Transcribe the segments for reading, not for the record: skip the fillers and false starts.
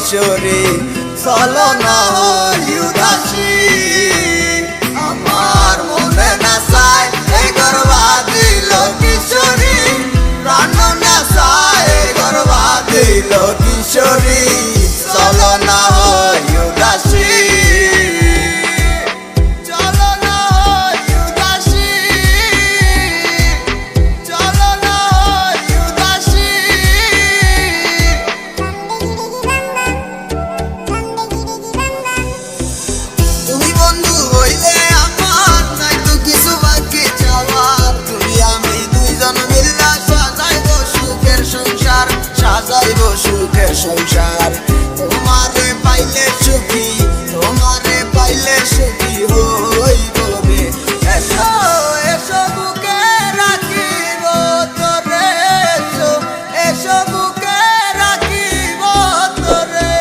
কিশোরী চলো না হই উদাসী আমার মনে না চায় এ গর্বা দিল কিশোরী প্রাণ না চায় গর্বা দিল কিশোরী চলো না হই উদাসী সাজাইব সুখের সংসার তোমারে পাইলে সুখী তোমারে পাইলে সুখী হইব রে এসো এসো বুকে রাখিব তোরে এসো বুকে রাখিব তোরে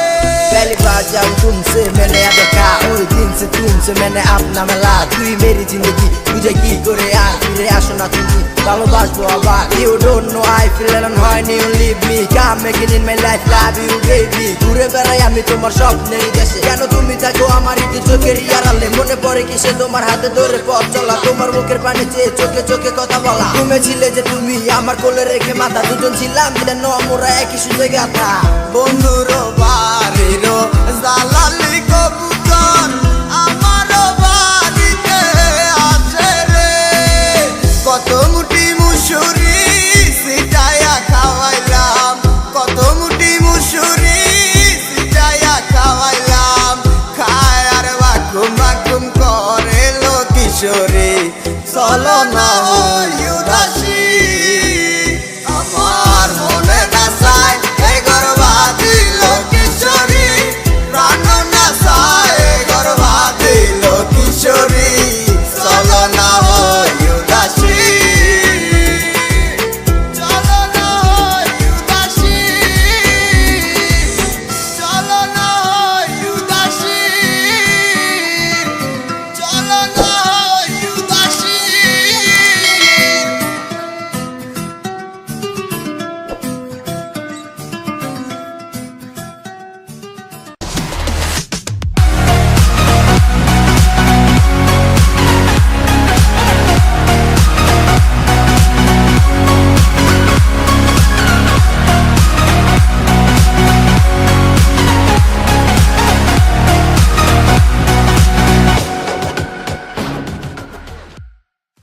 पहली बार जब तुमसे मैंने देखा उस दिन से तुमसे मैंने अपना मिला তুই मेरी जिंदगी तुझे की করে আর ফিরে আসো না তুমি ভালোবাসবো আবার You don't know I feel alone when you leave me Come again in my life love you baby ঘুরে বেড়াই আমি তোমার স্বপ্নের দেশে কেন তুমি থাকো আমার একটু চোখের আড়ালে মনে পড়ে কিসে তোমার হাতে ধরে পথ চলা তোমার মুখের পানি চেয়ে চোখে চোখে কথা বলা তুমি ছিলে যে তুমি আমার কোলে রেখে মাথা দুজন ছিলাম দিলেন আমরা একই সুযোগে গাথা বন্ধুর বাড়ির জালালি কবু